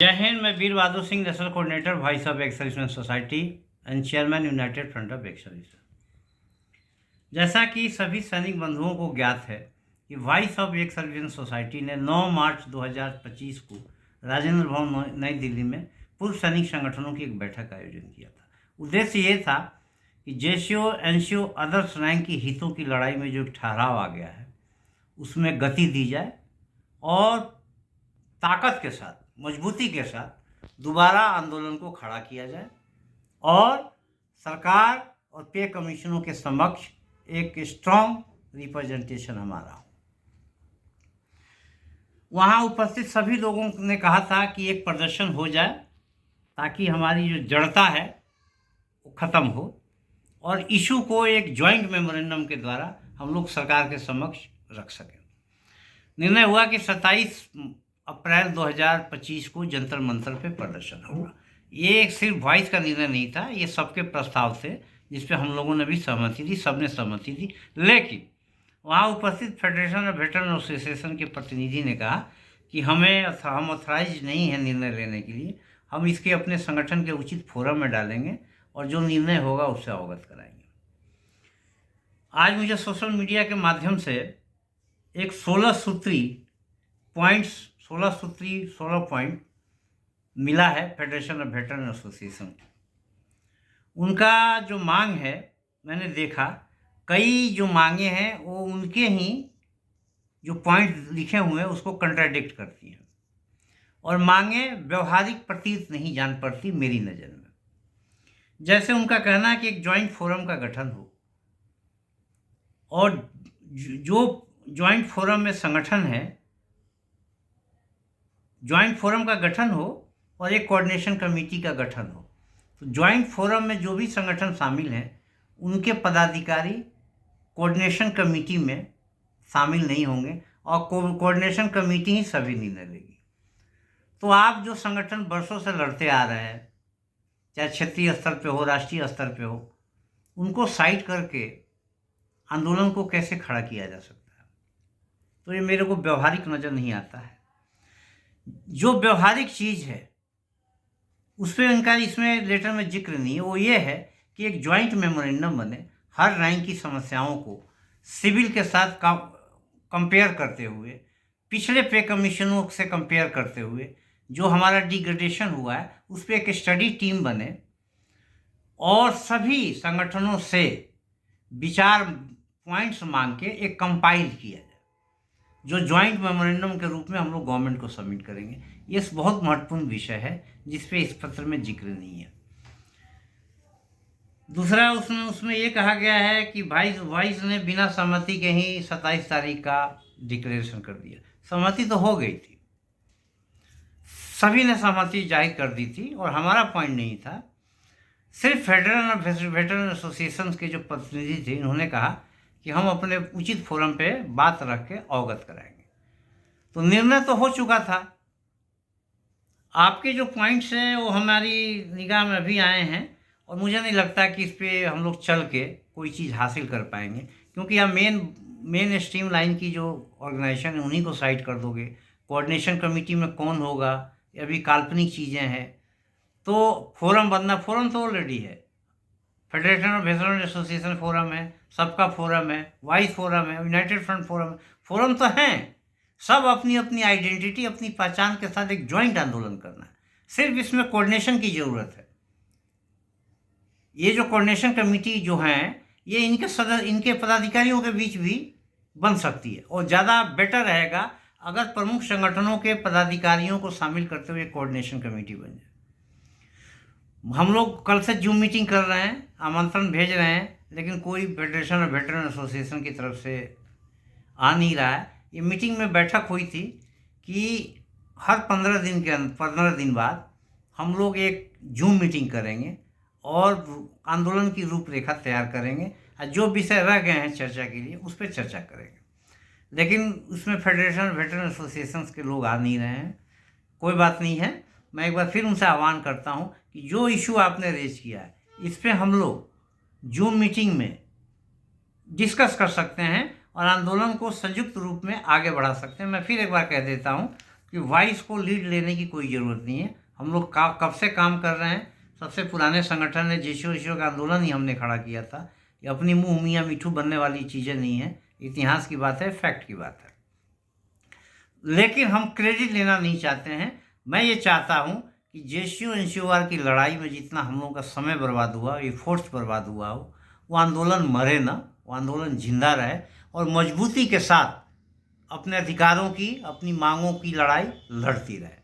जय हिंद। मैं Veer Bahadur Singh, national coordinator voice of ex serviceman society and chairman united front of ex service. जैसा कि सभी सैनिक बंधुओं को ज्ञात है कि voice of ex serviceman society ने 9 मार्च 2025 को राजेंद्र भवन नई दिल्ली में पूर्व सैनिक संगठनों की एक बैठक का आयोजन किया था। उद्देश्य ये था कि जेसीओ एनसीओ अदर्स रैंक की हितों की लड़ाई में जो ठहराव आ गया है उसमें गति दी जाए और ताकत के साथ, मजबूती के साथ दोबारा आंदोलन को खड़ा किया जाए और सरकार और पे कमीशनों के समक्ष एक स्ट्रॉन्ग रिप्रेजेंटेशन हमारा हो। वहाँ उपस्थित सभी लोगों ने कहा था कि एक प्रदर्शन हो जाए ताकि हमारी जो जड़ता है वो ख़त्म हो और इशू को एक जॉइंट मेमोरेंडम के द्वारा हम लोग सरकार के समक्ष रख सकें। निर्णय हुआ कि 27 अप्रैल 2025 को जंतर मंतर पे प्रदर्शन होगा। ये एक सिर्फ वॉइस का निर्णय नहीं था, ये सबके प्रस्ताव थे जिस पे हम लोगों ने भी सहमति दी, सबने सहमति दी। लेकिन वहाँ उपस्थित फेडरेशन ऑफ वेटरन एसोसिएशन के प्रतिनिधि ने कहा कि हम ऑथराइज नहीं है निर्णय लेने के लिए, हम इसके अपने संगठन के उचित फोरम में डालेंगे और जो निर्णय होगा उससे अवगत कराएंगे। आज मुझे सोशल मीडिया के माध्यम से एक 16 पॉइंट मिला है फेडरेशन ऑफ वेटरन एसोसिएशन। उनका जो मांग है, मैंने देखा कई जो मांगे हैं वो उनके ही जो पॉइंट लिखे हुए हैं उसको कंट्राडिक्ट करती हैं और मांगे व्यवहारिक प्रतीत नहीं जान पड़ती मेरी नज़र में। जैसे उनका कहना है कि एक जॉइंट फोरम का गठन हो और जो जॉइंट फोरम में संगठन है, जॉइंट फोरम का गठन हो और एक कोऑर्डिनेशन कमेटी का गठन हो। तो जॉइंट फोरम में जो भी संगठन शामिल हैं उनके पदाधिकारी कोऑर्डिनेशन कमेटी में शामिल नहीं होंगे और कोऑर्डिनेशन कमेटी ही सभी निर्णय लेगी। तो आप जो संगठन वर्षों से लड़ते आ रहे हैं, चाहे क्षेत्रीय स्तर पे हो, राष्ट्रीय स्तर पे हो, उनको साइड करके आंदोलन को कैसे खड़ा किया जा सकता है? तो ये मेरे को व्यवहारिक नज़र नहीं आता है। जो व्यवहारिक चीज़ है उस पर इनका इसमें लेटर में जिक्र नहीं है। वो ये है कि एक जॉइंट मेमोरेंडम बने, हर रैंक की समस्याओं को सिविल के साथ कंपेयर करते हुए, पिछले पे कमीशनों से कंपेयर करते हुए जो हमारा डिग्रेडेशन हुआ है उस पर एक स्टडी टीम बने और सभी संगठनों से विचार पॉइंट्स मांग के एक कंपाइल किया जाए जो जॉइंट मेमोरेंडम के रूप में हम लोग गवर्नमेंट को सबमिट करेंगे। ये बहुत महत्वपूर्ण विषय है जिस पे इस पत्र में जिक्र नहीं है। दूसरा उसमें ये कहा गया है कि वाइस ने बिना सहमति के ही 27 तारीख का डिक्लेरेशन कर दिया। सहमति तो हो गई थी, सभी ने सहमति जाहिर कर दी थी और हमारा पॉइंट नहीं था। सिर्फ फेडरल और वेटरन एसोसिएशन के जो प्रतिनिधि थे इन्होंने कहा कि हम अपने उचित फोरम पे बात रख के अवगत कराएंगे। तो निर्णय तो हो चुका था। आपके जो पॉइंट्स हैं वो हमारी निगाह में अभी आए हैं और मुझे नहीं लगता कि इस पे हम लोग चल के कोई चीज़ हासिल कर पाएंगे, क्योंकि यहाँ मेन स्ट्रीम लाइन की जो ऑर्गेनाइजेशन है उन्हीं को साइड कर दोगे। कोऑर्डिनेशन कमेटी में कौन होगा, ये अभी काल्पनिक चीज़ें हैं। तो फोरम बनना, फोरम तो ऑलरेडी है, federation of veteran association forum है, सबका फोरम है, वाइस फोरम है, यूनाइटेड फ्रंट फोरम है। फोरम तो हैं, सब अपनी अपनी आइडेंटिटी, अपनी पहचान के साथ एक जॉइंट आंदोलन करना है। सिर्फ इसमें कोऑर्डिनेशन की ज़रूरत है। ये जो कोऑर्डिनेशन कमेटी जो हैं ये इनके पदाधिकारियों के बीच भी बन सकती है और ज़्यादा बेटर रहेगा अगर प्रमुख संगठनों के पदाधिकारियों को शामिल करते हुए कोऑर्डिनेशन कमेटी बन जाए। हम लोग कल से जूम मीटिंग कर रहे हैं, आमंत्रण भेज रहे हैं, लेकिन कोई फेडरेशन और वेटरन एसोसिएशन की तरफ से आ नहीं रहा है। ये मीटिंग में बैठक हुई थी कि हर 15 दिन बाद हम लोग एक जूम मीटिंग करेंगे और आंदोलन की रूपरेखा तैयार करेंगे और जो विषय रह गए हैं चर्चा के लिए उस पर चर्चा करेंगे। लेकिन उसमें फेडरेशन वेटरन एसोसिएशन के लोग आ नहीं रहे हैं। कोई बात नहीं है, मैं एक बार फिर उनसे आह्वान करता हूं कि जो इशू आपने रेज किया है इस पर हम लोग जूम मीटिंग में डिस्कस कर सकते हैं और आंदोलन को संयुक्त रूप में आगे बढ़ा सकते हैं। मैं फिर एक बार कह देता हूं कि वॉइस को लीड लेने की कोई ज़रूरत नहीं है। हम लोग कब से काम कर रहे हैं। सबसे पुराने संगठन है, जेशो का आंदोलन ही हमने खड़ा किया था। ये अपनी मुँह मियाँ मीठू बनने वाली चीज़ें नहीं है, इतिहास की बात है, फैक्ट की बात है। लेकिन हम क्रेडिट लेना नहीं चाहते हैं। मैं ये चाहता हूँ कि जेएसयू एनसीओआर की लड़ाई में जितना हम लोगों का समय बर्बाद हुआ, एफर्ट्स बर्बाद हुआ हो, वो आंदोलन मरे ना, वो आंदोलन जिंदा रहे और मजबूती के साथ अपने अधिकारों की, अपनी मांगों की लड़ाई लड़ती रहे।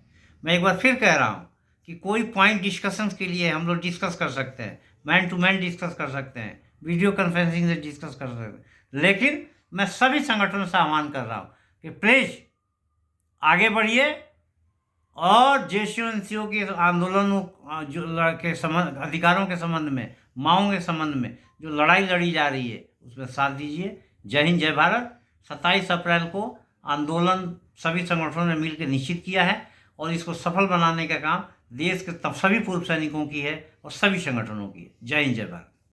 मैं एक बार फिर कह रहा हूँ कि कोई पॉइंट डिस्कशन के लिए हम लोग डिस्कस कर सकते हैं, मैन टू मैन डिस्कस कर सकते हैं, वीडियो कॉन्फ्रेंसिंग से डिस्कस कर सकते हैं, लेकिन मैं सभी संगठनों से आह्वान कर रहा हूँ कि प्लीज़ आगे बढ़िए और जेएसयू एनसीओ के आंदोलनों के संबंध, अधिकारों के संबंध में, मांगों के संबंध में जो लड़ाई लड़ी जा रही है उसमें साथ दीजिए। जय हिंद, जय भारत। 27 अप्रैल को आंदोलन सभी संगठनों ने मिलकर निश्चित किया है और इसको सफल बनाने का काम देश के सभी पूर्व सैनिकों की है और सभी संगठनों की है। जय हिंद, जय भारत।